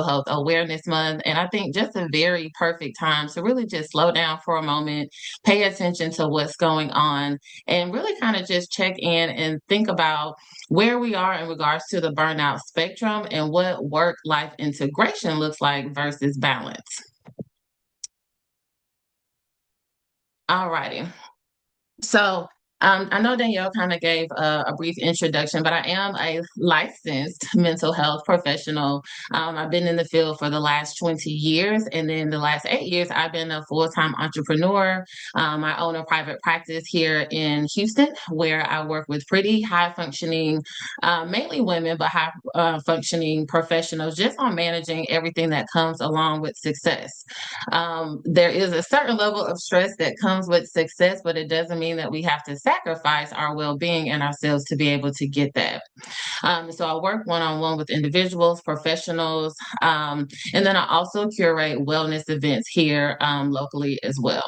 Health Awareness Month. And I think just a very perfect time to really just slow down for a moment, pay attention to what's going on, and really kind of just check in and think about where we are in regards to the burnout spectrum and what work life integration looks like versus balance. All righty. So, I know Danielle kind of gave a brief introduction, but I am a licensed mental health professional. I've been in the field for the last 20 years, and then the last 8 years, I've been a full time entrepreneur. I own a private practice here in Houston where I work with pretty high functioning, mainly women, but high functioning professionals just on managing everything that comes along with success. There is a certain level of stress that comes with success, but it doesn't mean that we have to sacrifice our well being and ourselves to be able to get that. So I work one on one with individuals, professionals, and then I also curate wellness events here locally as well.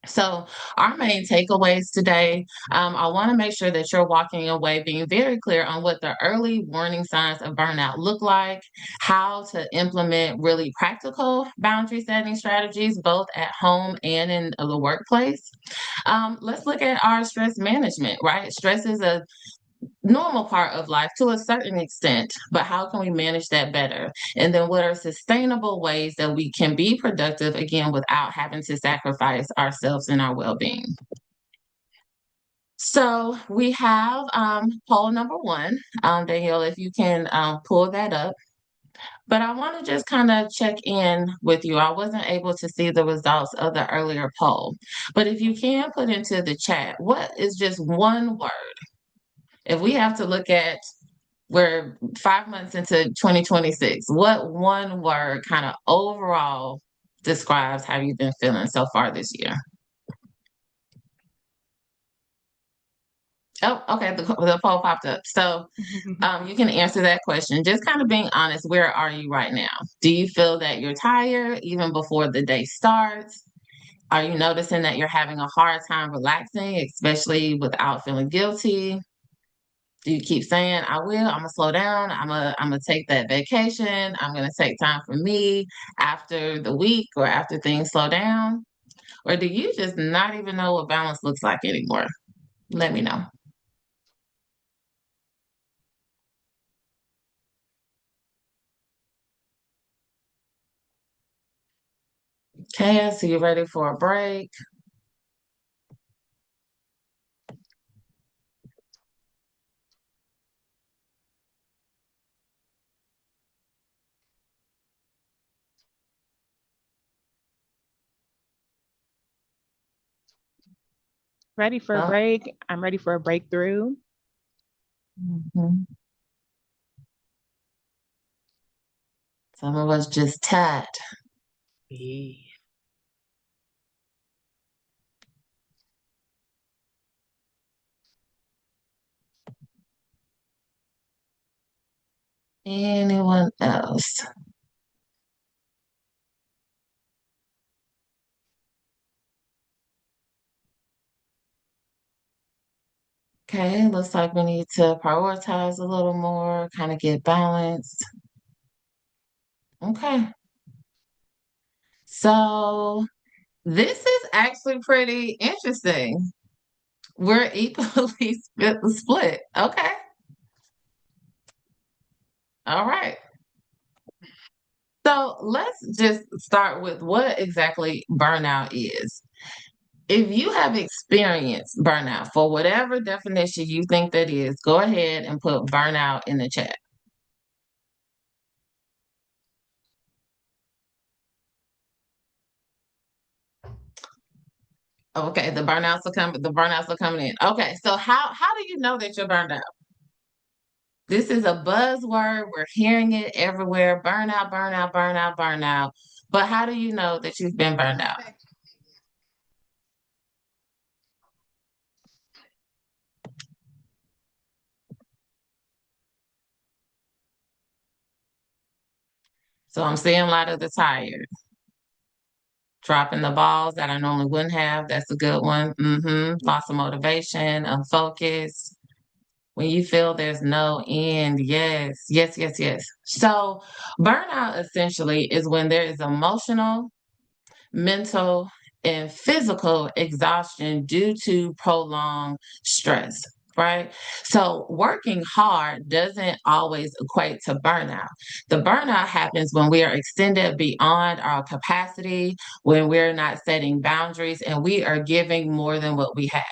So, our main takeaways today, I want to make sure that you're walking away being very clear on what the early warning signs of burnout look like, how to implement really practical boundary setting strategies, both at home and in the workplace. Let's look at our stress management, right? Stress is a normal part of life to a certain extent, but how can we manage that better? And then what are sustainable ways that we can be productive again without having to sacrifice ourselves and our well-being? So we have poll number one. Danielle, if you can pull that up. But I want to just kind of check in with you. I wasn't able to see the results of the earlier poll. But if you can put into the chat, what is just one word? If we have to look at we're 5 months into 2026. What one word kind of overall describes how you've been feeling so far this year? Oh, okay. The poll popped up. So you can answer that question. Just kind of being honest, where are you right now? Do you feel that you're tired even before the day starts? Are you noticing that you're having a hard time relaxing, especially without feeling guilty? Do you keep saying, I will, I'm gonna slow down, I'm gonna take that vacation, I'm gonna take time for me after the week or after things slow down? Or do you just not even know what balance looks like anymore? Let me know. Okay, so you ready for a break? Ready for a Oh, break. I'm ready for a breakthrough. mhm. Some of us just tired. Yeah. Anyone else? Okay, looks like we need to prioritize a little more, kind of get balanced. Okay, so this is actually pretty interesting. We're equally split. Okay. All right. So let's just start with what exactly burnout is. If you have experienced burnout for whatever definition you think that is, go ahead and put burnout in the chat. Okay, the burnouts are coming in. Okay, so how do you know that you're burned out? This is a buzzword. We're hearing it everywhere. Burnout, burnout, burnout, burnout. But how do you know that you've been burned out? So I'm seeing a lot of the tired, dropping the balls that I normally wouldn't have. That's a good one. Loss of motivation, unfocused. When you feel there's no end. Yes, yes, yes, yes. So, burnout essentially is when there is emotional, mental, and physical exhaustion due to prolonged stress, right? So, working hard doesn't always equate to burnout. The burnout happens when we are extended beyond our capacity, when we're not setting boundaries, and we are giving more than what we have.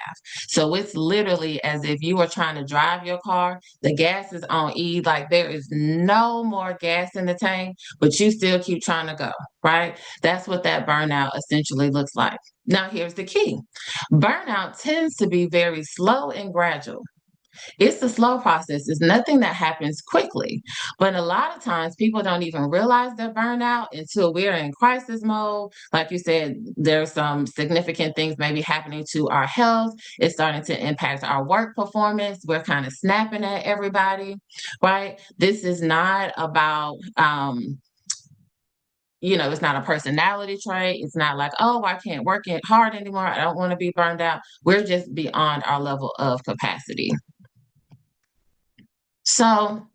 So, it's literally as if you are trying to drive your car, the gas is on E, like there is no more gas in the tank, but you still keep trying to go, right? That's what that burnout essentially looks like. Now, here's the key: burnout tends to be very slow and gradual. It's a slow process, it's nothing that happens quickly. But a lot of times, people don't even realize they're burnout until we're in crisis mode. Like you said, there's some significant things maybe happening to our health. It's starting to impact our work performance. We're kind of snapping at everybody, right? This is not about, it's not a personality trait. It's not like, oh, I can't work it hard anymore. I don't want to be burned out. We're just beyond our level of capacity. So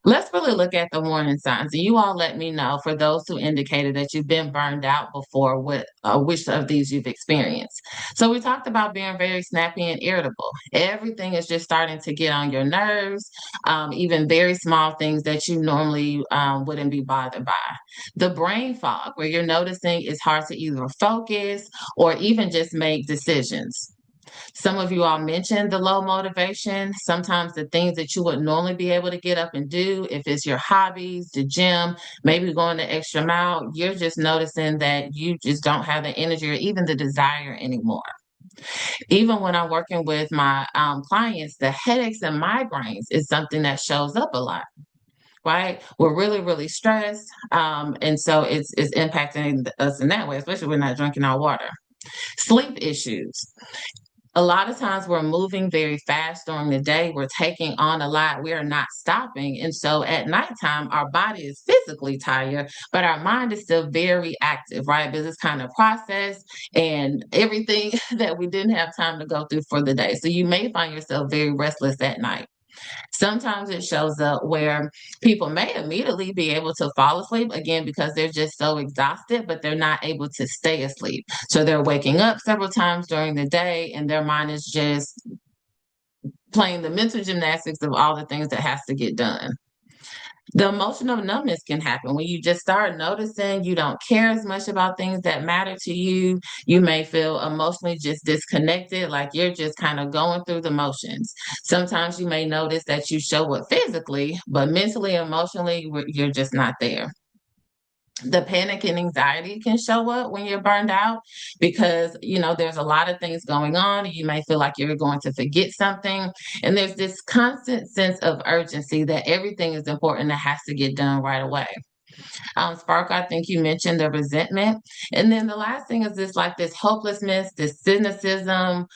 let's really look at the warning signs. And you all let me know, for those who indicated that you've been burned out before, which of these you've experienced. So we talked about being very snappy and irritable. Everything is just starting to get on your nerves, even very small things that you normally wouldn't be bothered by. The brain fog, where you're noticing it's hard to either focus or even just make decisions. Some of you all mentioned the low motivation. Sometimes the things that you would normally be able to get up and do, if it's your hobbies, the gym, maybe going the extra mile, you're just noticing that you just don't have the energy or even the desire anymore. Even when I'm working with my clients, the headaches and migraines is something that shows up a lot. Right, we're really, really stressed, and so it's impacting us in that way, especially when we're not drinking our water. Sleep issues, a lot of times we're moving very fast during the day. We're taking on a lot. We are not stopping. And so at nighttime, our body is physically tired, but our mind is still very active, right? Because it's kind of processed and everything that we didn't have time to go through for the day. So you may find yourself very restless at night. Sometimes it shows up where people may immediately be able to fall asleep again because they're just so exhausted, but they're not able to stay asleep. So they're waking up several times during the day and their mind is just playing the mental gymnastics of all the things that has to get done. The emotional numbness can happen when you just start noticing you don't care as much about things that matter to you. You may feel emotionally just disconnected, like you're just kind of going through the motions. Sometimes you may notice that you show up physically, but mentally, emotionally, you're just not there. The panic and anxiety can show up when you're burned out because there's a lot of things going on. You may feel like you're going to forget something, and there's this constant sense of urgency that everything is important that has to get done right away. Spark, I think you mentioned the resentment. And then the last thing is this hopelessness, this cynicism,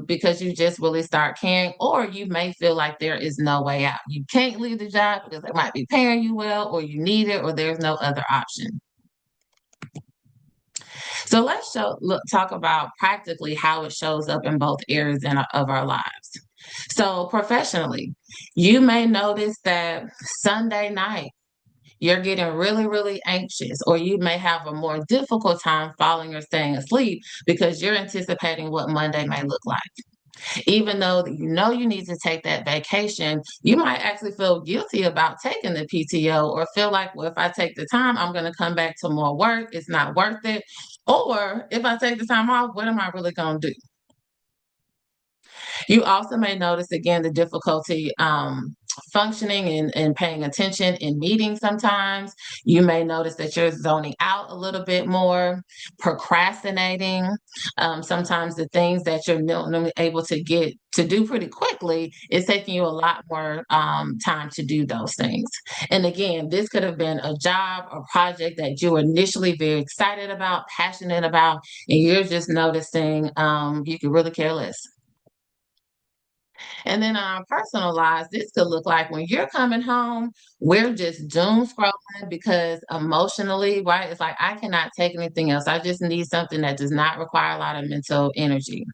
because you just really start caring, or you may feel like there is no way out. You can't leave the job because they might be paying you well, or you need it, or there's no other option. So let's talk about practically how it shows up in both areas of our lives. So professionally, you may notice that Sunday night, you're getting really, really anxious, or you may have a more difficult time falling or staying asleep because you're anticipating what Monday may look like. Even though you know you need to take that vacation, you might actually feel guilty about taking the PTO or feel like, well, if I take the time, I'm going to come back to more work. It's not worth it. Or if I take the time off, what am I really going to do? You also may notice again the difficulty functioning and paying attention in meetings sometimes. You may notice that you're zoning out a little bit more, procrastinating. Sometimes the things that you're normally able to get to do pretty quickly is taking you a lot more time to do those things. And again, this could have been a job or project that you were initially very excited about, passionate about, and you're just noticing you could really care less. And then on our personal lives, this could look like when you're coming home, we're just doom scrolling because emotionally, right? It's like I cannot take anything else. I just need something that does not require a lot of mental energy.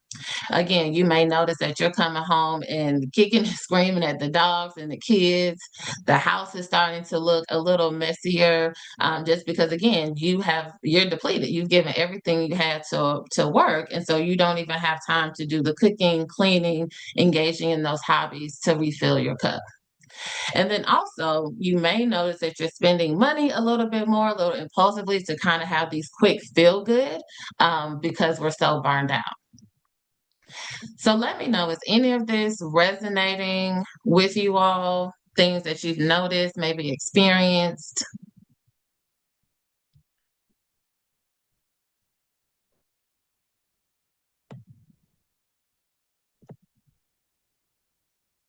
Again, you may notice that you're coming home and kicking and screaming at the dogs and the kids. The house is starting to look a little messier, just because again you're depleted. You've given everything you had to work, and so you don't even have time to do the cooking, cleaning, engaging in those hobbies to refill your cup. And then also, you may notice that you're spending money a little bit more, a little impulsively to kind of have these quick feel good, because we're so burned out. So let me know, is any of this resonating with you all? Things that you've noticed, maybe experienced?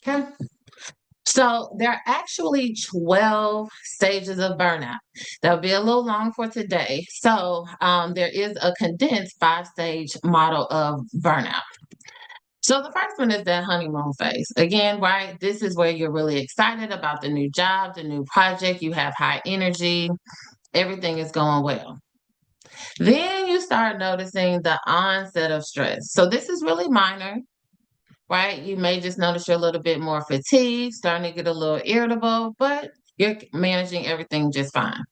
Okay. So there are actually 12 stages of burnout. That'll be a little long for today. So there is a condensed five-stage model of burnout. So the first one is that honeymoon phase. Again, right? This is where you're really excited about the new job, the new project. You have high energy. Everything is going well. Then you start noticing the onset of stress. So this is really minor, right? You may just notice you're a little bit more fatigued, starting to get a little irritable, but you're managing everything just fine.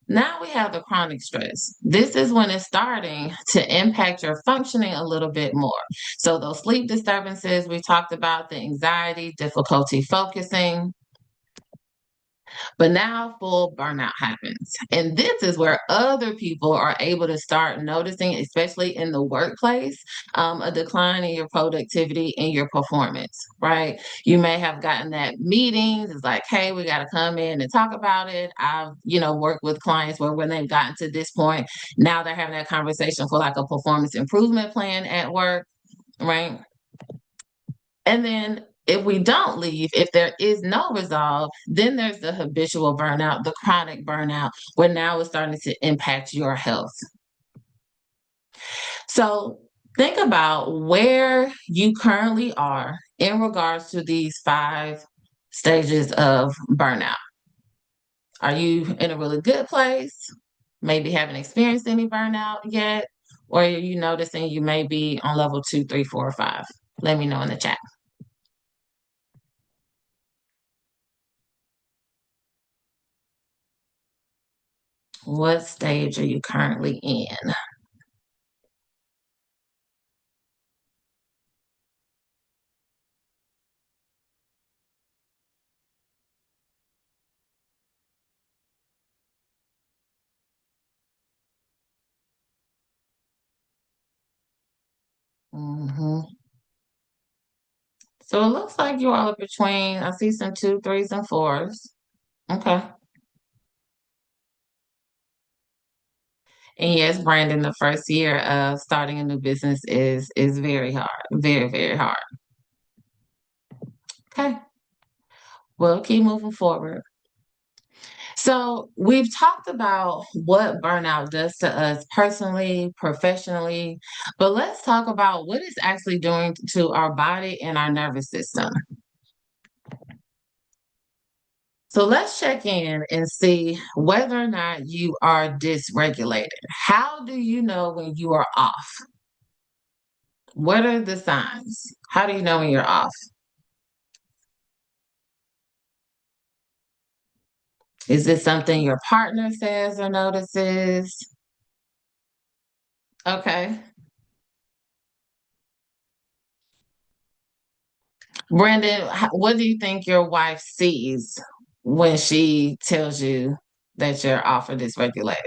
Now we have the chronic stress. This is when it's starting to impact your functioning a little bit more. So those sleep disturbances we talked about, the anxiety, difficulty focusing, but now full burnout happens. And this is where other people are able to start noticing, especially in the workplace, a decline in your productivity and your performance, right? You may have gotten that meetings. It's like, hey, we got to come in and talk about it. I've, worked with clients where when they've gotten to this point, now they're having that conversation for like a performance improvement plan at work, right? And then if we don't leave, if there is no resolve, then there's the habitual burnout, the chronic burnout, where now it's starting to impact your health. So think about where you currently are in regards to these five stages of burnout. Are you in a really good place? Maybe haven't experienced any burnout yet? Or are you noticing you may be on level two, three, four, or five? Let me know in the chat. What stage are you currently in? Hmm. So it looks like you all are between, I see some two, threes, and fours. Okay. And yes, Brandon, the first year of starting a new business is very hard. Very, very hard. Okay. Well, keep moving forward. So we've talked about what burnout does to us personally, professionally, but let's talk about what it's actually doing to our body and our nervous system. So let's check in and see whether or not you are dysregulated. How do you know when you are off? What are the signs? How do you know when you're off? Is this something your partner says or notices? Okay. Brandon, what do you think your wife sees when she tells you that you're off or dysregulated?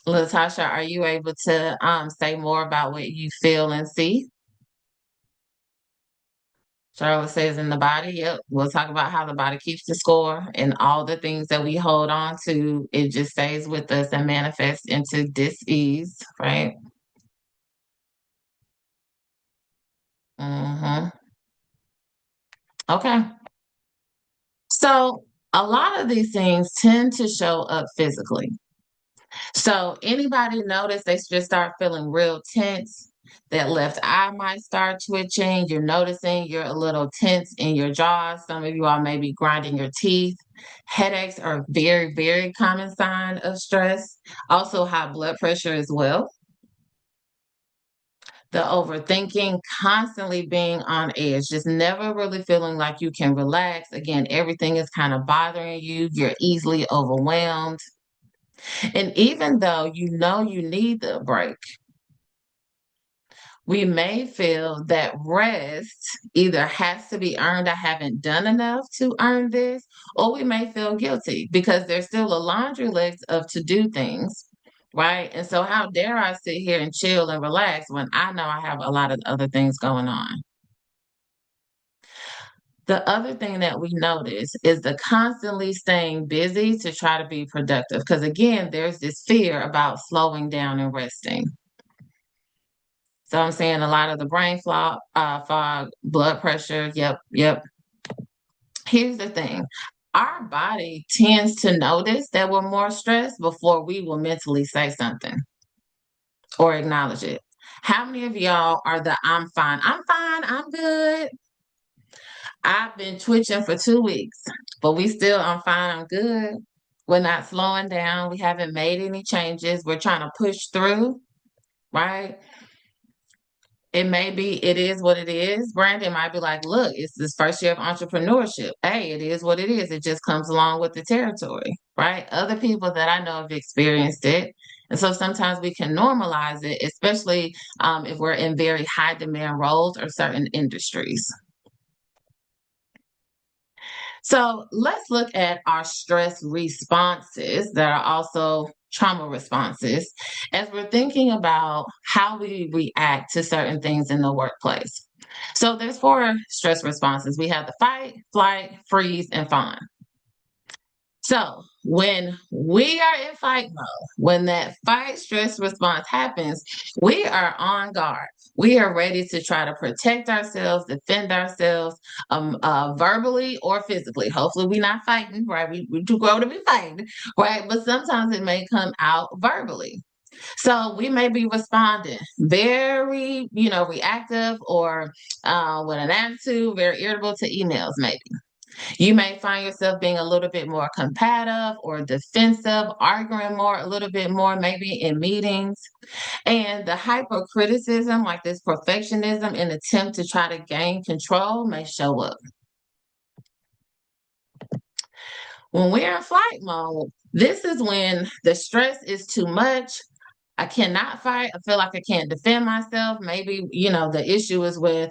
Latasha, are you able to say more about what you feel and see? Charlotte says in the body, yep. We'll talk about how the body keeps the score and all the things that we hold on to. It just stays with us and manifests into dis-ease, right? Hmm. Okay. So a lot of these things tend to show up physically. So anybody notice they just start feeling real tense? That left eye might start twitching. You're noticing you're a little tense in your jaw. Some of you all may be grinding your teeth. Headaches are a very, very common sign of stress. Also, high blood pressure as well. The overthinking, constantly being on edge, just never really feeling like you can relax. Again, everything is kind of bothering you. You're easily overwhelmed. And even though you know you need the break, we may feel that rest either has to be earned. I haven't done enough to earn this, or we may feel guilty because there's still a laundry list of to do things, right? And so, how dare I sit here and chill and relax when I know I have a lot of other things going on? The other thing that we notice is the constantly staying busy to try to be productive. Because again, there's this fear about slowing down and resting. So I'm saying a lot of the fog, blood pressure. Yep, yep. Here's the thing. Our body tends to notice that we're more stressed before we will mentally say something or acknowledge it. How many of y'all are the I'm fine, I'm good. I've been twitching for 2 weeks, but we still, I'm fine, I'm good. We're not slowing down. We haven't made any changes. We're trying to push through, right? It may be, it is what it is. Brandon might be like, look, it's this first year of entrepreneurship. Hey, it is what it is. It just comes along with the territory, right? Other people that I know have experienced it. And so sometimes we can normalize it, especially if we're in very high demand roles or certain industries. So let's look at our stress responses that are also trauma responses as we're thinking about how we react to certain things in the workplace. So there's four stress responses. We have the fight, flight, freeze, and fawn. So when we are in fight mode, when that fight stress response happens, we are on guard. We are ready to try to protect ourselves, defend ourselves, verbally or physically. Hopefully, we're not fighting, right? We too grow to be fighting, right? But sometimes it may come out verbally. So we may be responding very, reactive or with an attitude, very irritable to emails, maybe. You may find yourself being a little bit more combative or defensive, arguing more, a little bit more, maybe in meetings. And the hypercriticism, like this perfectionism, an attempt to try to gain control, may show up. When we're in flight mode, this is when the stress is too much. I cannot fight. I feel like I can't defend myself. Maybe, the issue is with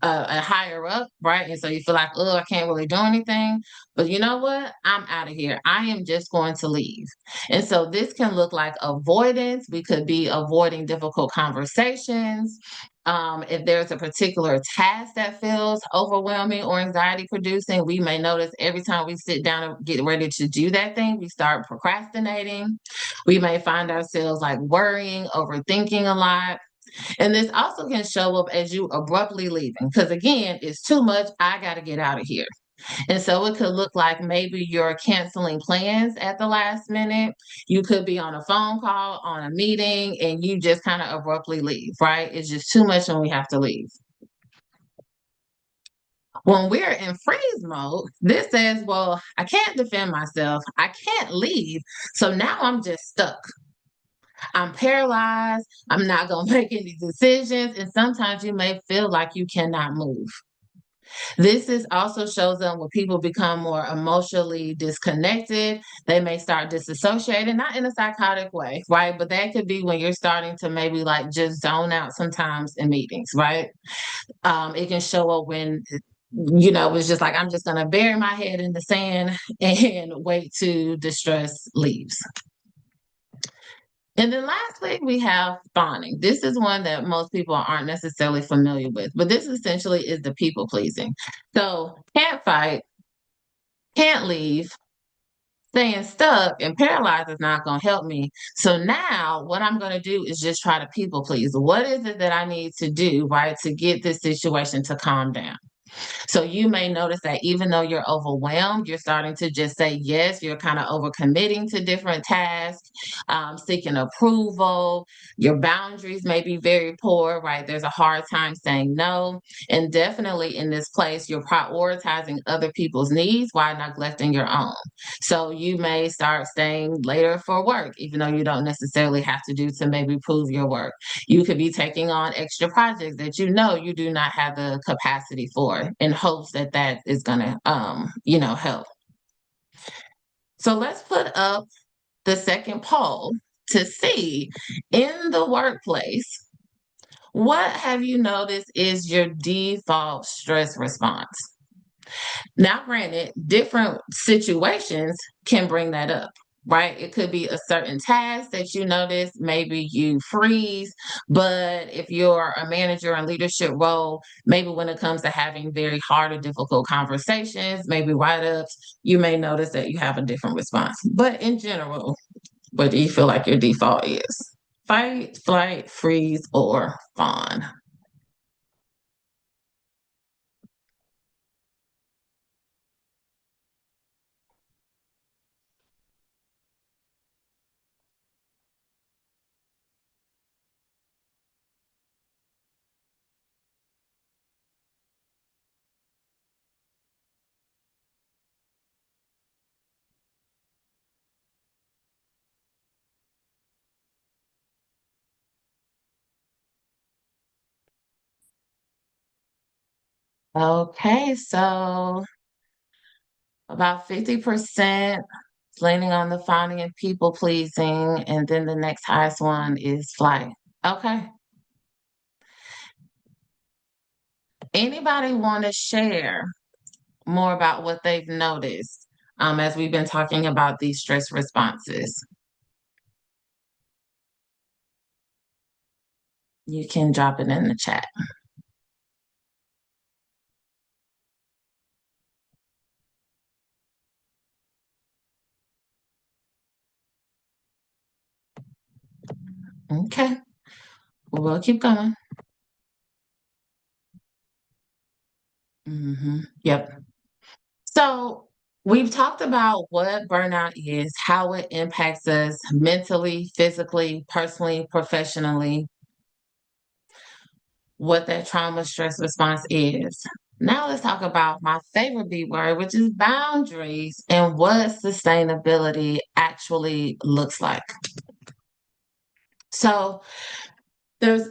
a higher up, right? And so you feel like, oh, I can't really do anything. But you know what? I'm out of here. I am just going to leave. And so this can look like avoidance. We could be avoiding difficult conversations. If there's a particular task that feels overwhelming or anxiety producing, we may notice every time we sit down and get ready to do that thing, we start procrastinating. We may find ourselves like worrying, overthinking a lot. And this also can show up as you abruptly leaving because, again, it's too much. I got to get out of here. And so it could look like maybe you're canceling plans at the last minute. You could be on a phone call, on a meeting, and you just kind of abruptly leave, right? It's just too much and we have to leave. When we're in freeze mode, this says, well, I can't defend myself. I can't leave. So now I'm just stuck. I'm paralyzed. I'm not going to make any decisions. And sometimes you may feel like you cannot move. This is also shows up when people become more emotionally disconnected. They may start disassociating, not in a psychotic way, right? But that could be when you're starting to maybe like just zone out sometimes in meetings, right? It can show up when it's just like I'm just going to bury my head in the sand and wait till the stress leaves. And then lastly, we have fawning. This is one that most people aren't necessarily familiar with, but this essentially is the people pleasing. So can't fight, can't leave, staying stuck and paralyzed is not going to help me. So now what I'm going to do is just try to people please. What is it that I need to do, right, to get this situation to calm down? So you may notice that even though you're overwhelmed, you're starting to just say yes. You're kind of overcommitting to different tasks, seeking approval. Your boundaries may be very poor, right? There's a hard time saying no. And definitely in this place, you're prioritizing other people's needs while neglecting your own. So you may start staying later for work, even though you don't necessarily have to do to maybe prove your work. You could be taking on extra projects that you know you do not have the capacity for in hopes that that is going to, help. So let's put up the second poll to see in the workplace, what have you noticed is your default stress response? Now, granted, different situations can bring that up, right? It could be a certain task that you notice, maybe you freeze, but if you're a manager in leadership role, maybe when it comes to having very hard or difficult conversations, maybe write-ups, you may notice that you have a different response. But in general, what do you feel like your default is? Fight, flight, freeze, or fawn? Okay, so about 50% is leaning on the fawning and people pleasing, and then the next highest one is flight. Okay. Anybody want to share more about what they've noticed as we've been talking about these stress responses? You can drop it in the chat. Okay, we'll keep going. Yep. So we've talked about what burnout is, how it impacts us mentally, physically, personally, professionally, what that trauma stress response is. Now let's talk about my favorite B word, which is boundaries and what sustainability actually looks like. So there's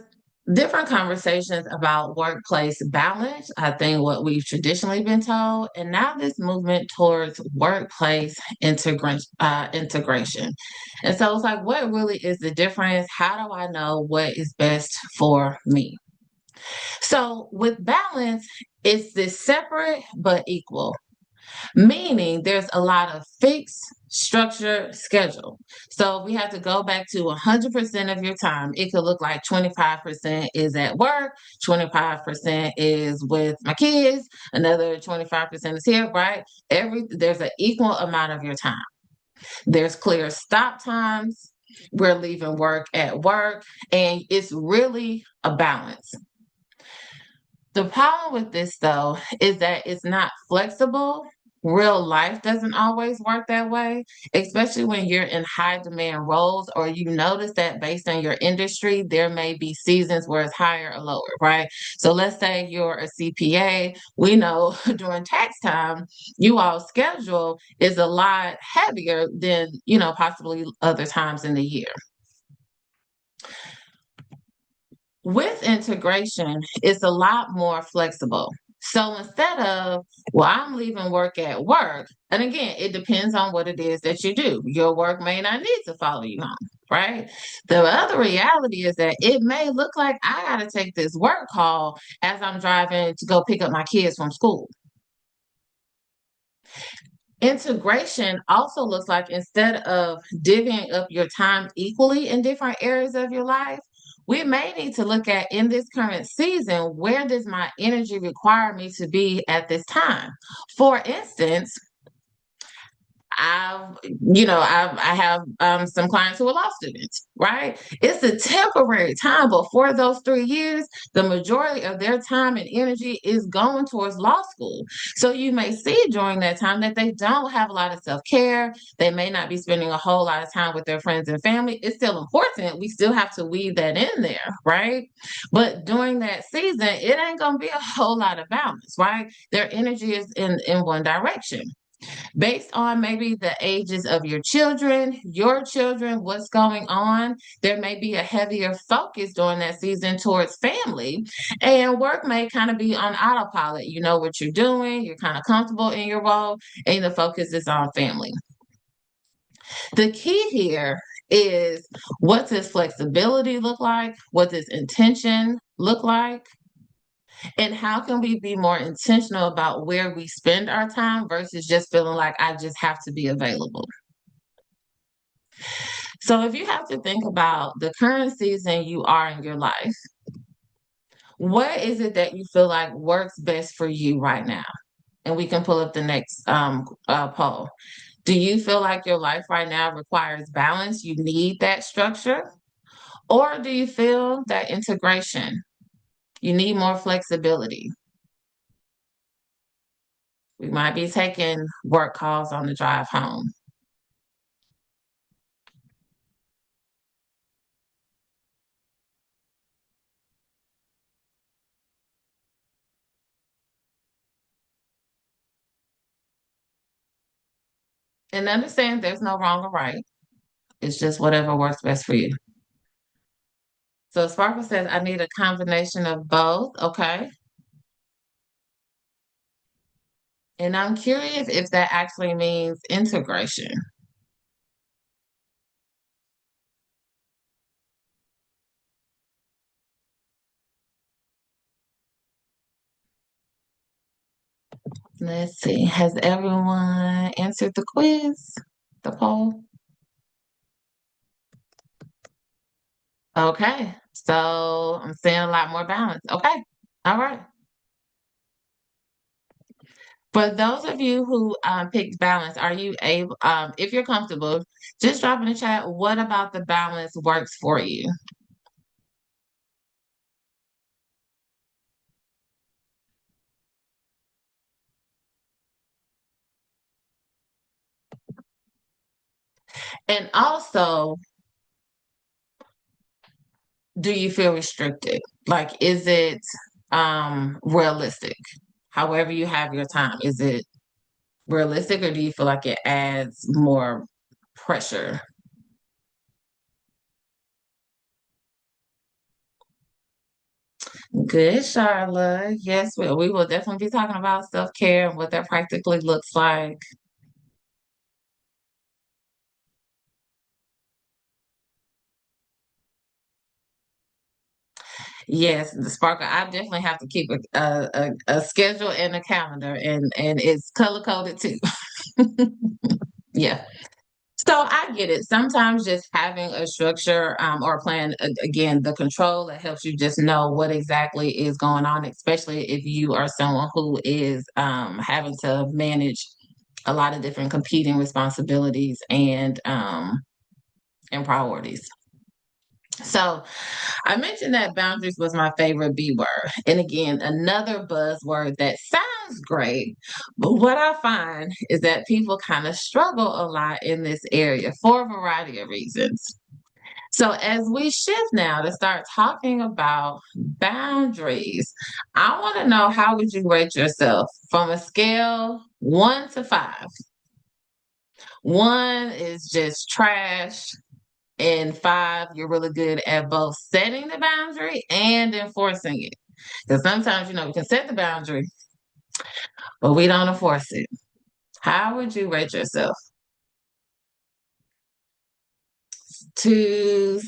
different conversations about workplace balance, I think what we've traditionally been told, and now this movement towards workplace integration. And so it's like, what really is the difference? How do I know what is best for me? So with balance, it's this separate but equal, meaning there's a lot of fixed structure schedule. So we have to go back to 100% of your time. It could look like 25% is at work, 25% is with my kids, another 25% is here, right? There's an equal amount of your time. There's clear stop times. We're leaving work at work, and it's really a balance. The problem with this, though, is that it's not flexible. Real life doesn't always work that way, especially when you're in high demand roles, or you notice that based on your industry, there may be seasons where it's higher or lower, right? So let's say you're a CPA. We know during tax time, you all schedule is a lot heavier than, possibly other times in the year. With integration, it's a lot more flexible. So instead of, well, I'm leaving work at work, and again, it depends on what it is that you do. Your work may not need to follow you home, right? The other reality is that it may look like I got to take this work call as I'm driving to go pick up my kids from school. Integration also looks like instead of divvying up your time equally in different areas of your life, we may need to look at in this current season, where does my energy require me to be at this time? For instance, I have some clients who are law students, right? It's a temporary time, but for those 3 years, the majority of their time and energy is going towards law school. So you may see during that time that they don't have a lot of self care. They may not be spending a whole lot of time with their friends and family. It's still important. We still have to weave that in there, right? But during that season, it ain't going to be a whole lot of balance, right? Their energy is in one direction based on maybe the ages of your children, what's going on. There may be a heavier focus during that season towards family, and work may kind of be on autopilot. You know what you're doing, you're kind of comfortable in your role, and the focus is on family. The key here is, what does flexibility look like? What does intention look like? And how can we be more intentional about where we spend our time versus just feeling like I just have to be available? So, if you have to think about the current season you are in your life, what is it that you feel like works best for you right now? And we can pull up the next poll. Do you feel like your life right now requires balance? You need that structure? Or do you feel that integration? You need more flexibility. We might be taking work calls on the drive home. And understand there's no wrong or right. It's just whatever works best for you. So Sparkle says, I need a combination of both. Okay. And I'm curious if that actually means integration. Let's see. Has everyone answered the quiz, the poll? Okay. So I'm seeing a lot more balance. Okay. All right. For those of you who picked balance, are you able, if you're comfortable, just drop in the chat, what about the balance works for you? And also, do you feel restricted? Like, is it realistic? However you have your time, is it realistic, or do you feel like it adds more pressure? Good, Charlotte. Yes, we will definitely be talking about self-care and what that practically looks like. Yes, the Sparkle. I definitely have to keep a schedule and a calendar, and it's color coded too. Yeah. So I get it. Sometimes just having a structure or a plan, again, the control that helps you just know what exactly is going on, especially if you are someone who is having to manage a lot of different competing responsibilities and priorities. So I mentioned that boundaries was my favorite B word. And again, another buzzword that sounds great, but what I find is that people kind of struggle a lot in this area for a variety of reasons. So as we shift now to start talking about boundaries, I want to know, how would you rate yourself from a scale 1 to 5? One is just trash, and 5, you're really good at both setting the boundary and enforcing it. Because sometimes, we can set the boundary, but we don't enforce it. How would you rate yourself? 2s.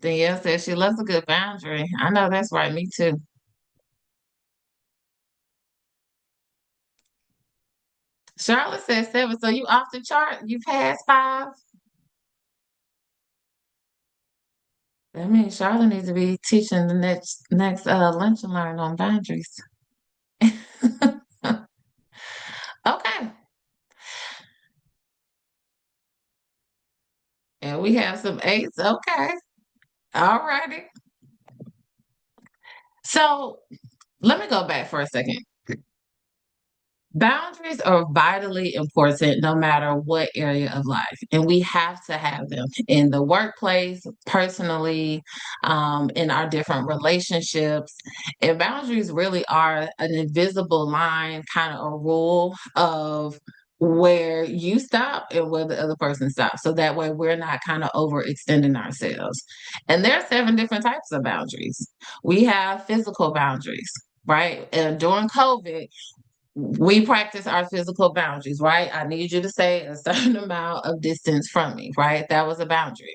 Danielle says she loves a good boundary. I know that's right. Me too. Charlotte says 7. So you off the chart? You passed 5? That means Charlotte needs to be teaching the next lunch and learn on boundaries. Okay. And we have some eights. Okay. All righty. So let me go back for a second. Boundaries are vitally important no matter what area of life, and we have to have them in the workplace, personally, in our different relationships. And boundaries really are an invisible line, kind of a rule of where you stop and where the other person stops. So that way we're not kind of overextending ourselves. And there are seven different types of boundaries. We have physical boundaries, right? And during COVID, we practice our physical boundaries, right? I need you to stay a certain amount of distance from me, right? That was a boundary.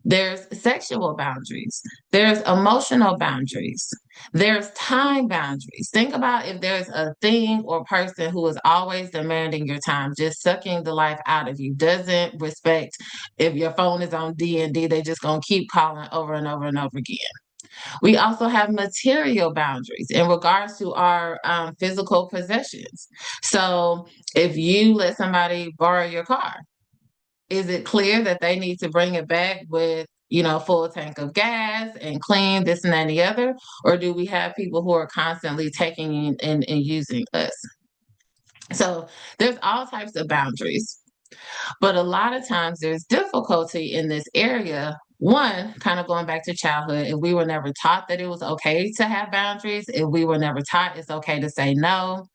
There's sexual boundaries. There's emotional boundaries. There's time boundaries. Think about if there's a thing or person who is always demanding your time, just sucking the life out of you, doesn't respect if your phone is on D and D, they just gonna keep calling over and over and over again. We also have material boundaries in regards to our physical possessions. So if you let somebody borrow your car, is it clear that they need to bring it back with, full tank of gas and clean this and that and the other? Or do we have people who are constantly taking and using us? So there's all types of boundaries. But a lot of times there's difficulty in this area. One, kind of going back to childhood, if we were never taught that it was okay to have boundaries, if we were never taught it's okay to say no,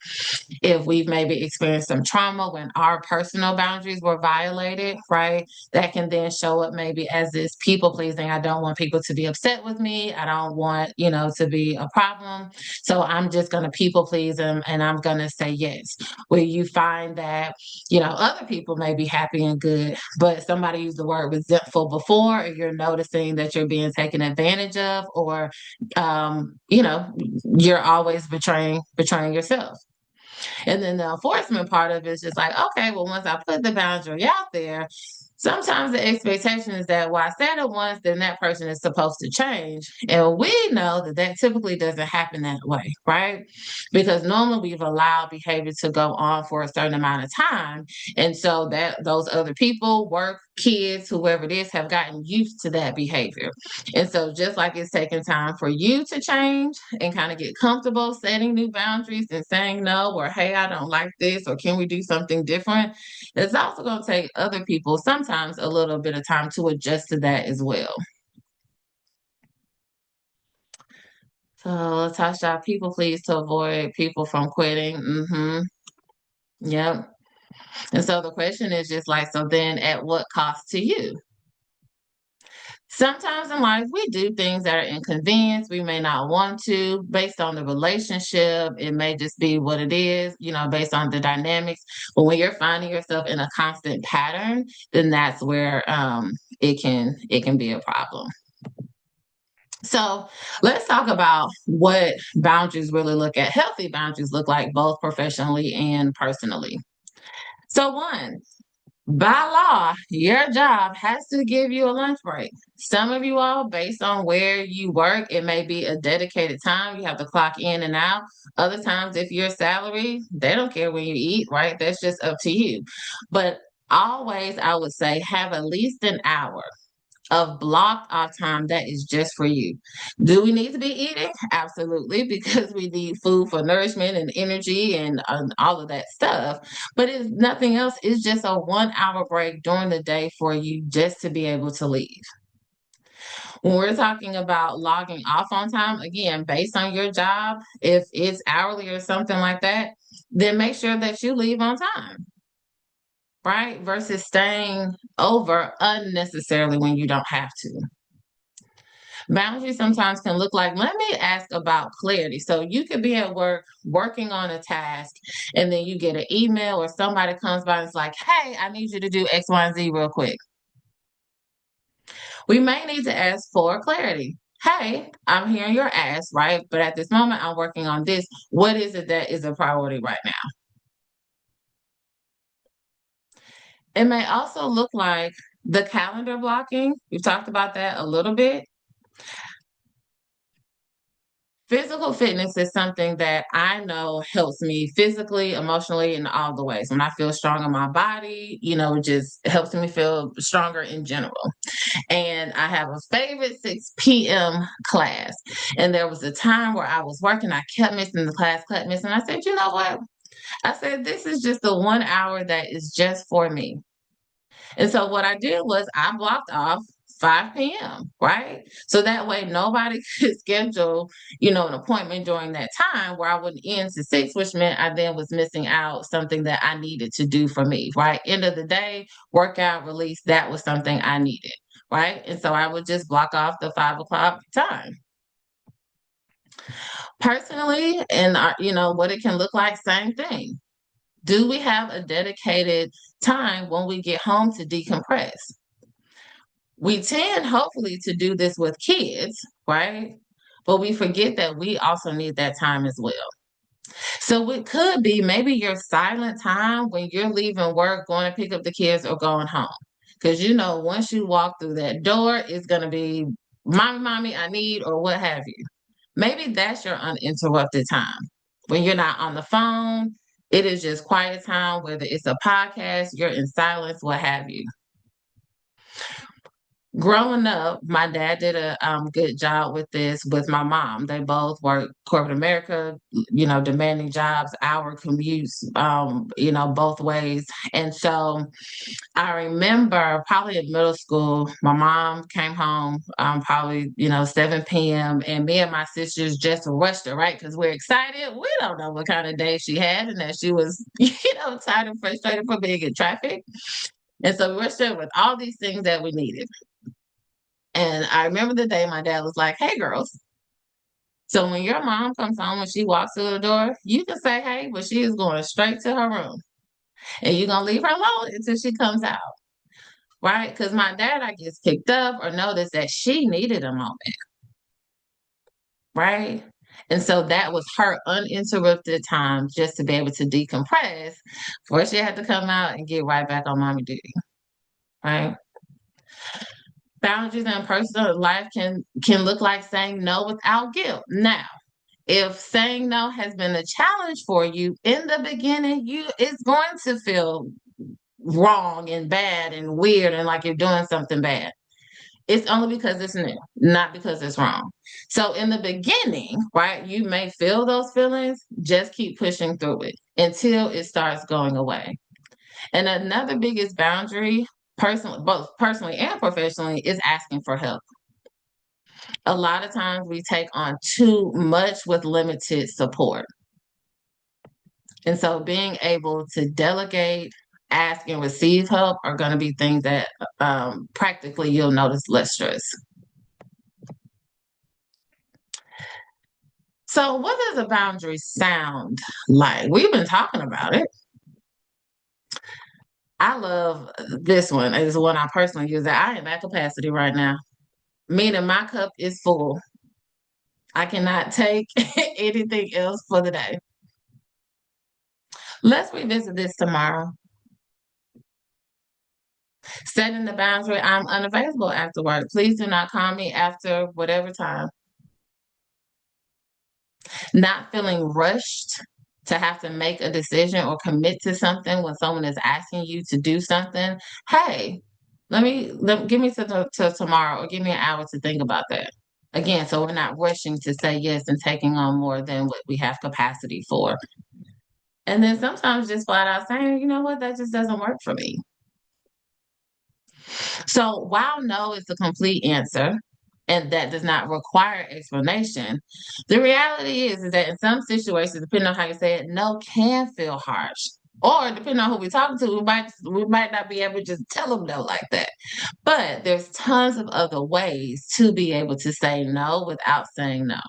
if we've maybe experienced some trauma when our personal boundaries were violated, right? That can then show up maybe as this people pleasing. I don't want people to be upset with me. I don't want, to be a problem. So I'm just going to people please them and I'm going to say yes. Where you find that, other people may be happy and good, but somebody used the word resentful before, or you're noticing that you're being taken advantage of, or, you're always betraying yourself. And then the enforcement part of it is just like, okay, well, once I put the boundary out there, sometimes the expectation is that, well, I said it once, then that person is supposed to change. And we know that that typically doesn't happen that way, right? Because normally we've allowed behavior to go on for a certain amount of time. And so that those other people, work, kids, whoever it is, have gotten used to that behavior. And so just like it's taking time for you to change and kind of get comfortable setting new boundaries and saying no, or hey, I don't like this, or can we do something different? It's also going to take other people sometimes a little bit of time to adjust to that as well. So, Tasha, people please to avoid people from quitting. Yep. And so the question is just like, so then at what cost to you? Sometimes in life, we do things that are inconvenience. We may not want to, based on the relationship. It may just be what it is, based on the dynamics. But when you're finding yourself in a constant pattern, then that's where it can be a problem. So let's talk about what boundaries really look at. Healthy boundaries look like both professionally and personally. So one, by law, your job has to give you a lunch break. Some of you all, based on where you work, it may be a dedicated time. You have to clock in and out. Other times, if you're salary, they don't care when you eat, right? That's just up to you. But always, I would say, have at least an hour of blocked off time that is just for you. Do we need to be eating? Absolutely, because we need food for nourishment and energy and all of that stuff. But if nothing else, it's just a 1 hour break during the day for you just to be able to leave. When we're talking about logging off on time, again, based on your job, if it's hourly or something like that, then make sure that you leave on time, right? Versus staying over unnecessarily when you don't have to. Boundaries sometimes can look like, let me ask about clarity. So you could be at work working on a task, and then you get an email or somebody comes by and it's like, hey, I need you to do X, Y, and Z real quick. We may need to ask for clarity. Hey, I'm hearing your ask, right? But at this moment, I'm working on this. What is it that is a priority right now? It may also look like the calendar blocking. We've talked about that a little bit. Physical fitness is something that I know helps me physically, emotionally, in all the ways. When I feel strong in my body, it just helps me feel stronger in general. And I have a favorite 6 p.m. class. And there was a time where I was working, I kept missing the class, kept missing. I said, you know what? I said, this is just the 1 hour that is just for me. And so what I did was I blocked off 5 p.m., right? So that way nobody could schedule, an appointment during that time where I wouldn't end to 6, which meant I then was missing out something that I needed to do for me, right? End of the day, workout release, that was something I needed, right? And so I would just block off the 5 o'clock time. Personally, and what it can look like, same thing. Do we have a dedicated time when we get home to decompress? We tend, hopefully, to do this with kids, right? But we forget that we also need that time as well. So it could be maybe your silent time when you're leaving work, going to pick up the kids, or going home. Because once you walk through that door, it's going to be, mommy, mommy, I need, or what have you. Maybe that's your uninterrupted time. When you're not on the phone, it is just quiet time, whether it's a podcast, you're in silence, what have you. Growing up, my dad did a good job with this with my mom. They both worked corporate America, demanding jobs, hour commutes, both ways. And so I remember probably in middle school, my mom came home probably, 7 p.m. and me and my sisters just rushed her, right? Because we're excited. We don't know what kind of day she had and that she was, tired and frustrated for being in traffic. And so we rushed her with all these things that we needed. And I remember the day my dad was like, hey, girls. So when your mom comes home and she walks through the door, you can say, hey, but she is going straight to her room. And you're going to leave her alone until she comes out. Right? Because my dad, I guess, picked up or noticed that she needed a moment. Right? And so that was her uninterrupted time just to be able to decompress before she had to come out and get right back on mommy duty. Right? Boundaries in personal life can look like saying no without guilt. Now, if saying no has been a challenge for you in the beginning, it's going to feel wrong and bad and weird and like you're doing something bad. It's only because it's new, not because it's wrong. So in the beginning, right, you may feel those feelings, just keep pushing through it until it starts going away. And another biggest boundary, personally, both personally and professionally, is asking for help. A lot of times we take on too much with limited support. And so being able to delegate, ask, and receive help are going to be things that practically you'll notice less stress. So, what does a boundary sound like? We've been talking about it. I love this one. It's one I personally use. That I am at capacity right now, meaning my cup is full. I cannot take anything else for the day. Let's revisit this tomorrow. Setting the boundary, I'm unavailable after work. Please do not call me after whatever time. Not feeling rushed to have to make a decision or commit to something when someone is asking you to do something. Hey, give me to tomorrow or give me an hour to think about that. Again, so we're not rushing to say yes and taking on more than what we have capacity for. And then sometimes just flat out saying, you know what, that just doesn't work for me. So while no is the complete answer, and that does not require explanation, the reality is that in some situations, depending on how you say it, no can feel harsh. Or depending on who we're talking to, we might not be able to just tell them no like that. But there's tons of other ways to be able to say no without saying no.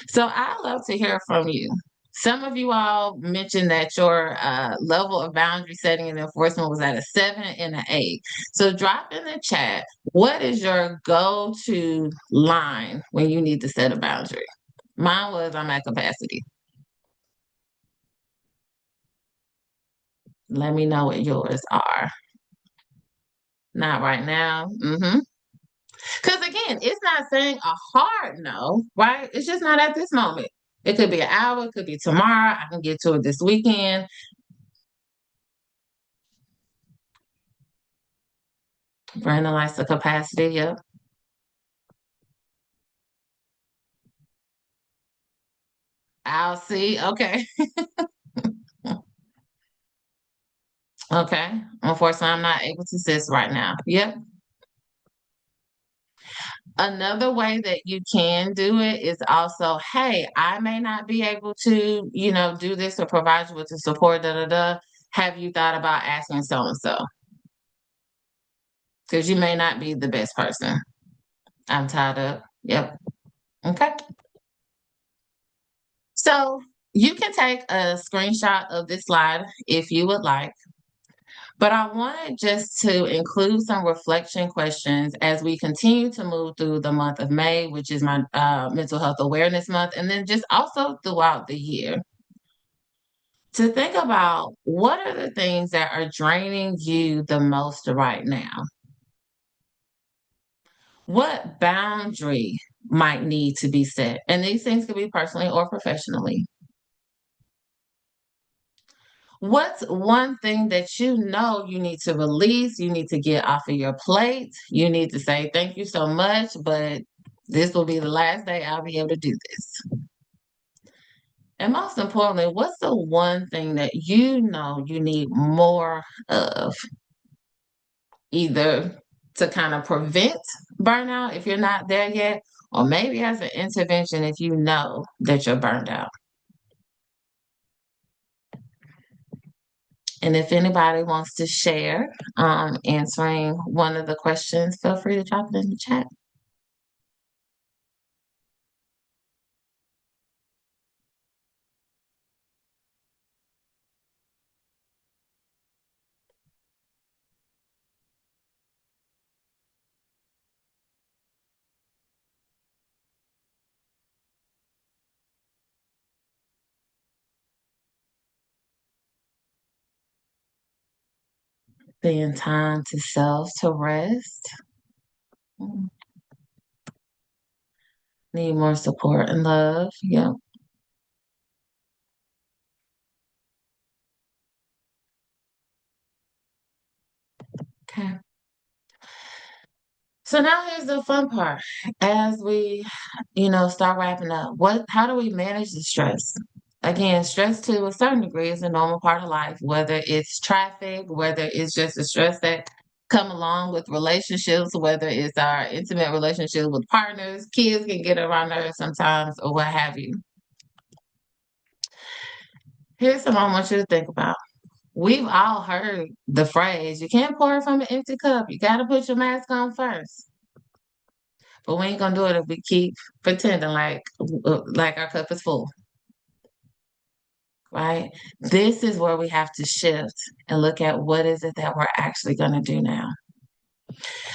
So I love to hear from you. Some of you all mentioned that your level of boundary setting and enforcement was at a 7 and an 8. So drop in the chat, what is your go-to line when you need to set a boundary? Mine was, I'm at capacity. Let me know what yours are. Not right now. Because again, it's not saying a hard no, right? It's just not at this moment. It could be an hour, it could be tomorrow. I can get to it this weekend. Brandon likes the capacity. Yep. I'll see. Okay. Okay. Unfortunately, I'm not able to assist right now. Yep. Another way that you can do it is also, hey, I may not be able to, do this or provide you with the support, da da da. Have you thought about asking so and so? Because you may not be the best person. I'm tied up. Yep. Okay. So you can take a screenshot of this slide if you would like, but I wanted just to include some reflection questions as we continue to move through the month of May, which is my mental health awareness month, and then just also throughout the year to think about what are the things that are draining you the most right now? What boundary might need to be set? And these things could be personally or professionally. What's one thing that you know you need to release, you need to get off of your plate? You need to say, thank you so much, but this will be the last day I'll be able to do this. And most importantly, what's the one thing that you know you need more of, either to kind of prevent burnout if you're not there yet, or maybe as an intervention if you know that you're burned out? And if anybody wants to share answering one of the questions, feel free to drop it in the chat. Spend time to self, to rest. Mm, Need more support and love. Yep. Okay. So now here's the fun part. As we, start wrapping up, how do we manage the stress? Again, stress to a certain degree is a normal part of life, whether it's traffic, whether it's just the stress that come along with relationships, whether it's our intimate relationships with partners, kids can get around us sometimes, or what have you. Here's something I want you to think about. We've all heard the phrase, you can't pour from an empty cup. You got to put your mask on first. But we ain't gonna do it if we keep pretending like our cup is full, right? This is where we have to shift and look at what is it that we're actually gonna do now.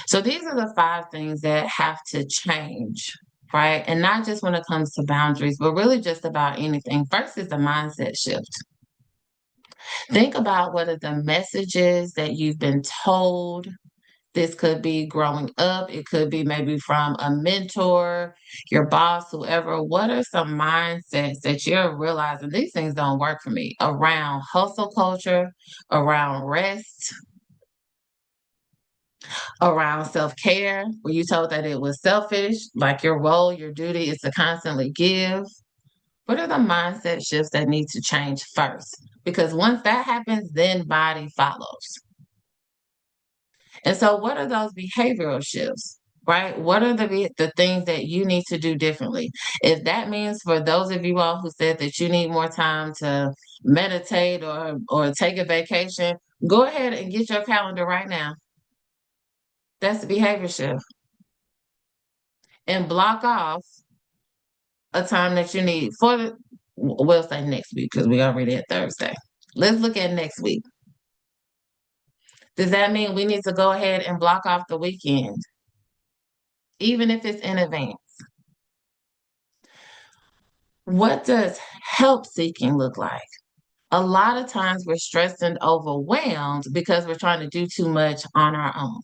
So these are the 5 things that have to change, right? And not just when it comes to boundaries, but really just about anything. First is the mindset shift. Think about what are the messages that you've been told. This could be growing up. It could be maybe from a mentor, your boss, whoever. What are some mindsets that you're realizing these things don't work for me, around hustle culture, around rest, around self-care? Were you told that it was selfish, like your role, your duty is to constantly give? What are the mindset shifts that need to change first? Because once that happens, then body follows. And so, what are those behavioral shifts? Right? What are the things that you need to do differently? If that means, for those of you all who said that you need more time to meditate or take a vacation, go ahead and get your calendar right now. That's the behavior shift. And block off a time that you need for we'll say next week because we already at Thursday. Let's look at next week. Does that mean we need to go ahead and block off the weekend, even if it's in advance? What does help seeking look like? A lot of times we're stressed and overwhelmed because we're trying to do too much on our own.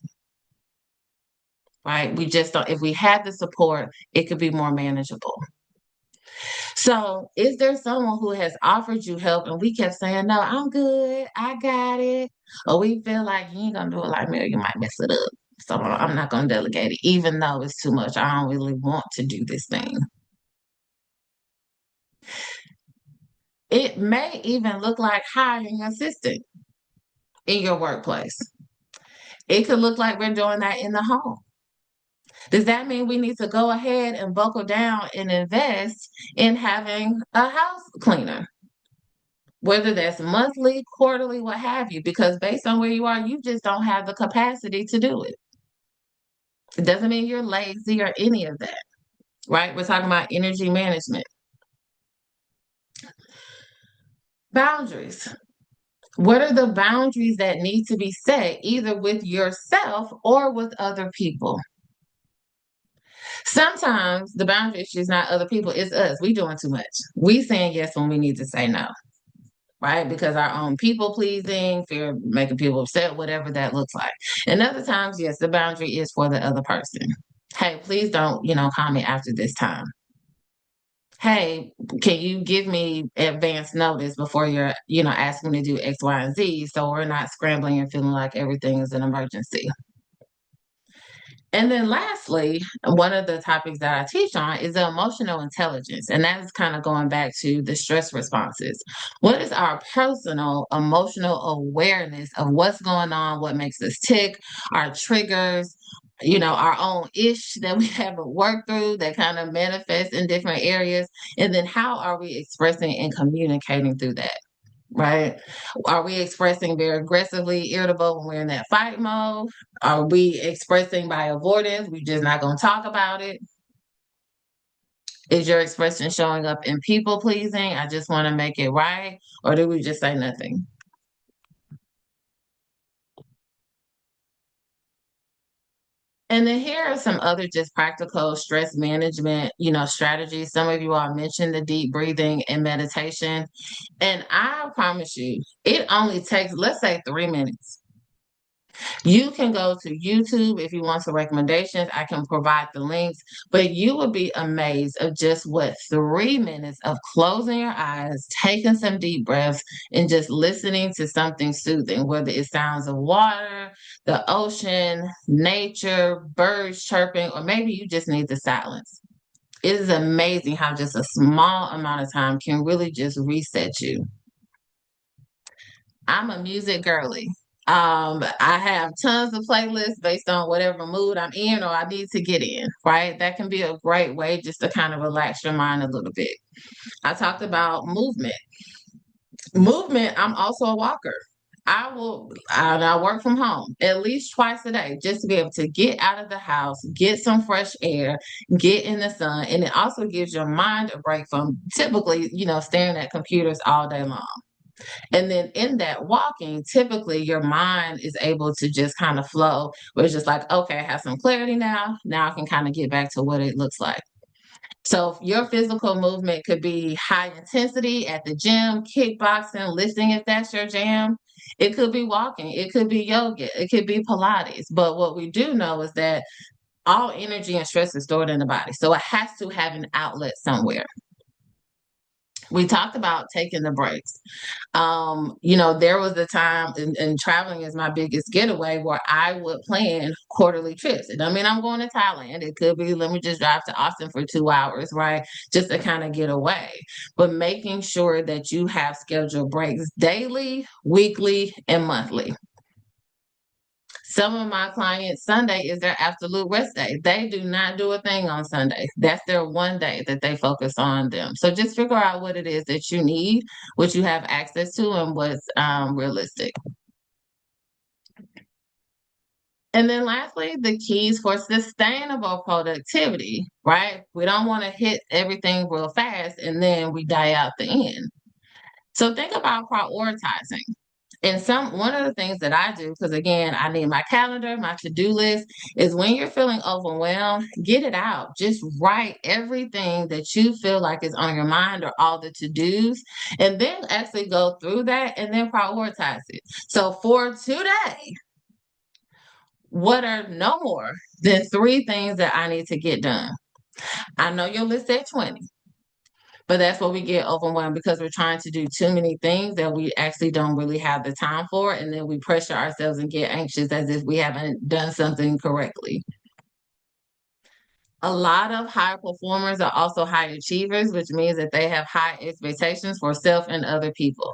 right? We just don't, if we had the support, it could be more manageable. So, is there someone who has offered you help and we kept saying, no, I'm good, I got it? Or we feel like you ain't gonna do it like me, or you might mess it up. So, I'm not gonna delegate it, even though it's too much. I don't really want to do this thing. It may even look like hiring an assistant in your workplace. It could look like we're doing that in the home. Does that mean we need to go ahead and buckle down and invest in having a house cleaner? Whether that's monthly, quarterly, what have you, because based on where you are, you just don't have the capacity to do it. It doesn't mean you're lazy or any of that, right? We're talking about energy management. Boundaries. What are the boundaries that need to be set either with yourself or with other people? Sometimes the boundary issue is not other people, it's us. We doing too much. We saying yes when we need to say no, right? Because our own people pleasing, fear of making people upset, whatever that looks like. And other times, yes, the boundary is for the other person. Hey, please don't, call me after this time. Hey, can you give me advance notice before you're, asking me to do X, Y, and Z so we're not scrambling and feeling like everything is an emergency. And then lastly, one of the topics that I teach on is the emotional intelligence. And that is kind of going back to the stress responses. What is our personal emotional awareness of what's going on, what makes us tick, our triggers, our own ish that we haven't worked through that kind of manifests in different areas. And then how are we expressing and communicating through that? Right? Are we expressing very aggressively irritable when we're in that fight mode? Are we expressing by avoidance? We're just not going to talk about it. Is your expression showing up in people pleasing? I just want to make it right. Or do we just say nothing? And then here are some other just practical stress management, strategies. Some of you all mentioned the deep breathing and meditation. And I promise you, it only takes, let's say, 3 minutes. You can go to YouTube if you want some recommendations. I can provide the links, but you will be amazed of just what 3 minutes of closing your eyes, taking some deep breaths, and just listening to something soothing, whether it sounds of water, the ocean, nature, birds chirping, or maybe you just need the silence. It is amazing how just a small amount of time can really just reset you. I'm a music girly. I have tons of playlists based on whatever mood I'm in or I need to get in, right? That can be a great way just to kind of relax your mind a little bit. I talked about movement. Movement, I'm also a walker. I work from home at least twice a day just to be able to get out of the house, get some fresh air, get in the sun. And it also gives your mind a break from typically, staring at computers all day long. And then in that walking, typically your mind is able to just kind of flow, where it's just like, okay, I have some clarity now. Now I can kind of get back to what it looks like. So your physical movement could be high intensity at the gym, kickboxing, lifting if that's your jam. It could be walking, it could be yoga, it could be Pilates. But what we do know is that all energy and stress is stored in the body. So it has to have an outlet somewhere. We talked about taking the breaks. There was a time, and traveling is my biggest getaway, where I would plan quarterly trips. It doesn't mean I'm going to Thailand. It could be, let me just drive to Austin for 2 hours, right? Just to kind of get away. But making sure that you have scheduled breaks daily, weekly, and monthly. Some of my clients, Sunday is their absolute rest day. They do not do a thing on Sunday. That's their one day that they focus on them. So just figure out what it is that you need, what you have access to, and what's realistic. And then lastly, the keys for sustainable productivity, right? We don't want to hit everything real fast and then we die out the end. So think about prioritizing. And one of the things that I do, because again, I need my calendar, my to-do list, is when you're feeling overwhelmed, get it out. Just write everything that you feel like is on your mind or all the to-dos, and then actually go through that and then prioritize it. So for today, what are no more then three things that I need to get done. I know your list at 20, but that's what we get overwhelmed because we're trying to do too many things that we actually don't really have the time for. And then we pressure ourselves and get anxious as if we haven't done something correctly. A lot of high performers are also high achievers, which means that they have high expectations for self and other people.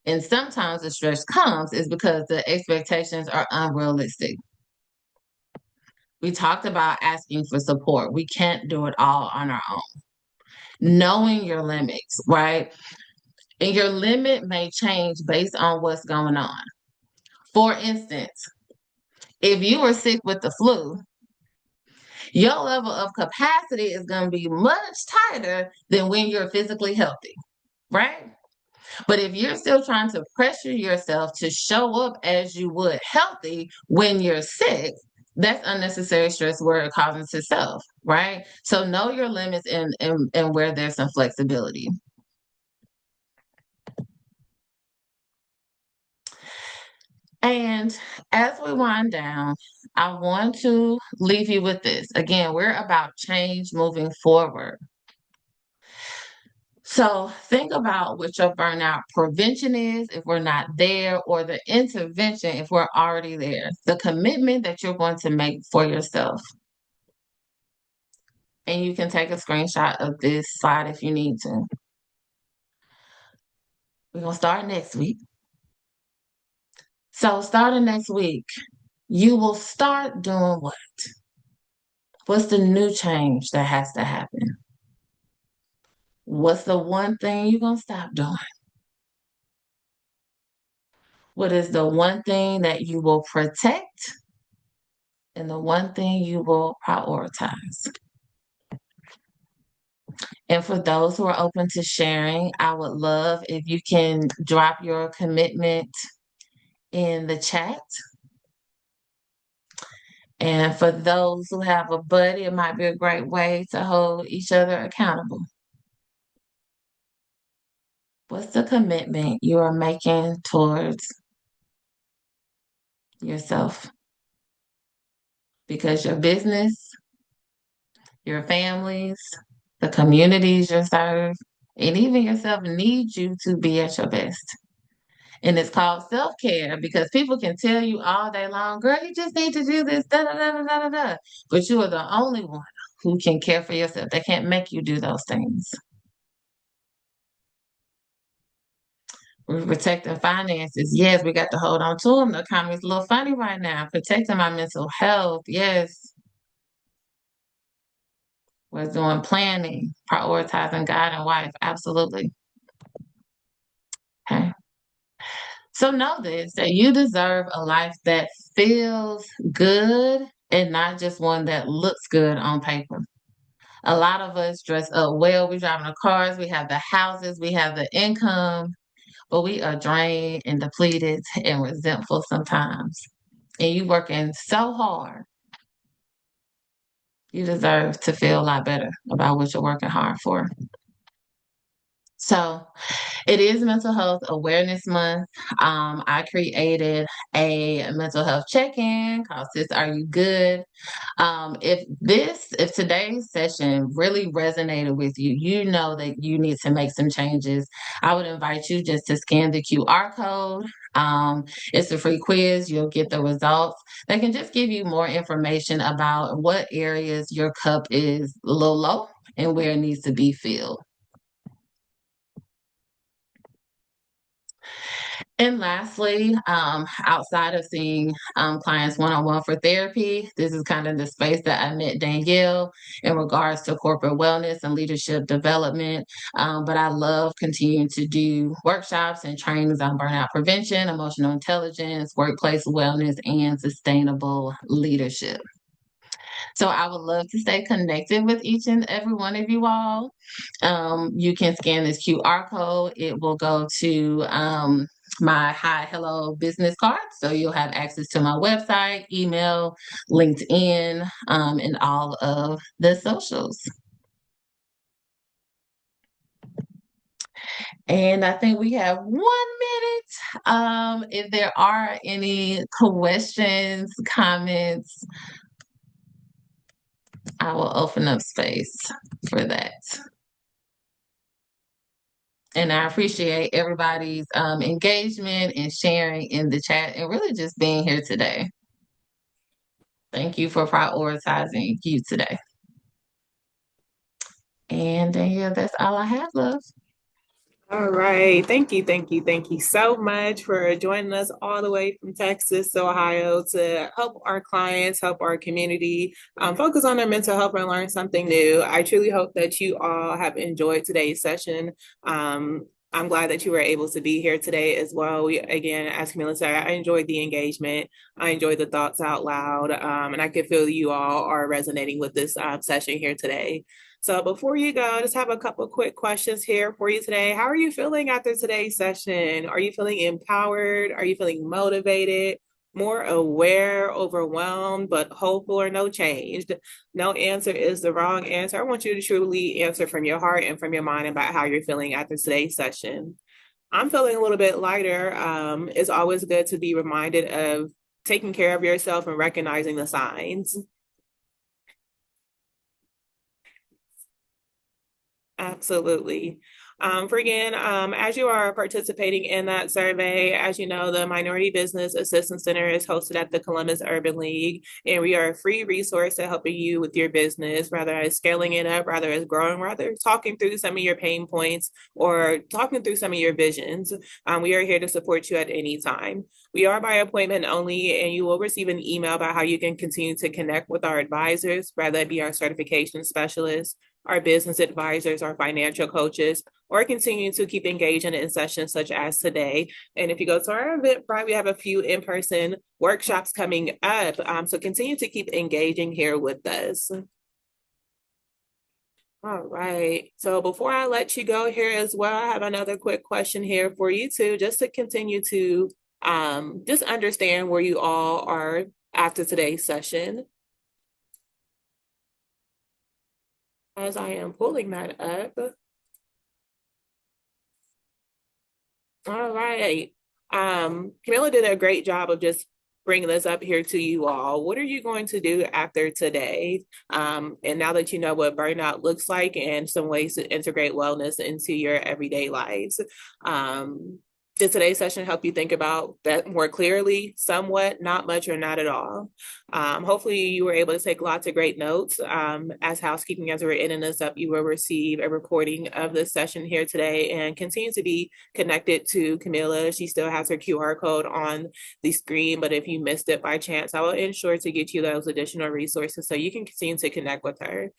And sometimes the stress comes is because the expectations are unrealistic. We talked about asking for support. We can't do it all on our own. Knowing your limits, right? And your limit may change based on what's going on. For instance, if you were sick with the flu, your level of capacity is going to be much tighter than when you're physically healthy, right? But if you're still trying to pressure yourself to show up as you would healthy when you're sick, that's unnecessary stress where it causes to self, right? So know your limits and where there's some flexibility. And as we wind down, I want to leave you with this. Again, we're about change moving forward. So think about what your burnout prevention is if we're not there, or the intervention if we're already there. The commitment that you're going to make for yourself. And you can take a screenshot of this slide if you need to. We're going to start next week. So starting next week, you will start doing what? What's the new change that has to happen? What's the one thing you're going to stop doing? What is the one thing that you will protect and the one thing you will prioritize? And for those who are open to sharing, I would love if you can drop your commitment in the chat. And for those who have a buddy, it might be a great way to hold each other accountable. What's the commitment you are making towards yourself? Because your business, your families, the communities you serve, and even yourself need you to be at your best. And it's called self-care because people can tell you all day long, girl, you just need to do this, da da da da da da. Da. But you are the only one who can care for yourself. They can't make you do those things. We're protecting finances. Yes, we got to hold on to them. The economy's a little funny right now. Protecting my mental health. Yes. We're doing planning, prioritizing God and wife. Absolutely. Okay. So know this, that you deserve a life that feels good and not just one that looks good on paper. A lot of us dress up well. We drive in the cars, we have the houses, we have the income, but we are drained and depleted and resentful sometimes. And you working so hard, you deserve to feel a lot better about what you're working hard for. So it is Mental Health Awareness Month. I created a mental health check-in called Sis, Are You Good? If today's session really resonated with you, you know that you need to make some changes. I would invite you just to scan the QR code. It's a free quiz. You'll get the results. They can just give you more information about what areas your cup is a little low and where it needs to be filled. And lastly, outside of seeing clients one-on-one for therapy, this is kind of the space that I met Danielle in regards to corporate wellness and leadership development. But I love continuing to do workshops and trainings on burnout prevention, emotional intelligence, workplace wellness, and sustainable leadership. So I would love to stay connected with each and every one of you all. You can scan this QR code. It will go to my Hi Hello business card. So you'll have access to my website, email, LinkedIn, and all of the socials. And I think we have 1 minute. If there are any questions, comments, I will open up space for that. And I appreciate everybody's engagement and sharing in the chat and really just being here today. Thank you for prioritizing you today. And yeah, that's all I have, love. All right. Thank you. Thank you. Thank you so much for joining us all the way from Texas to Ohio to help our clients, help our community, focus on their mental health and learn something new. I truly hope that you all have enjoyed today's session. I'm glad that you were able to be here today as well. Again, as Camila said, I enjoyed the engagement. I enjoyed the thoughts out loud. And I could feel you all are resonating with this session here today. So before you go, just have a couple quick questions here for you today. How are you feeling after today's session? Are you feeling empowered? Are you feeling motivated? More aware, overwhelmed, but hopeful or no change? No answer is the wrong answer. I want you to truly answer from your heart and from your mind about how you're feeling after today's session. I'm feeling a little bit lighter. It's always good to be reminded of taking care of yourself and recognizing the signs. Absolutely. As you are participating in that survey, as you know, the Minority Business Assistance Center is hosted at the Columbus Urban League, and we are a free resource to helping you with your business, rather as scaling it up, rather as growing, rather talking through some of your pain points or talking through some of your visions. We are here to support you at any time. We are by appointment only, and you will receive an email about how you can continue to connect with our advisors, whether it be our certification specialists, our business advisors, our financial coaches, or continue to keep engaging in sessions such as today. And if you go to our Eventbrite, we have a few in-person workshops coming up. So continue to keep engaging here with us. All right. So before I let you go here as well, I have another quick question here for you too, just to continue to just understand where you all are after today's session. As I am pulling that up. All right. Camilla did a great job of just bringing this up here to you all. What are you going to do after today? And now that you know what burnout looks like and some ways to integrate wellness into your everyday lives, did today's session help you think about that more clearly, somewhat, not much, or not at all? Hopefully you were able to take lots of great notes. As housekeeping, as we're ending this up, you will receive a recording of this session here today and continue to be connected to Camilla. She still has her QR code on the screen, but if you missed it by chance, I will ensure to get you those additional resources so you can continue to connect with her.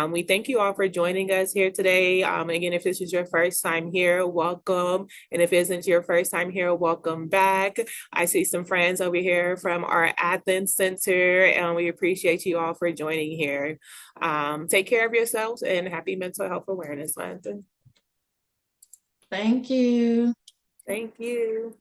We thank you all for joining us here today. Again, if this is your first time here, welcome. And if it isn't your first time here, welcome back. I see some friends over here from our Athens Center, and we appreciate you all for joining here. Take care of yourselves and happy Mental Health Awareness Month. Thank you. Thank you.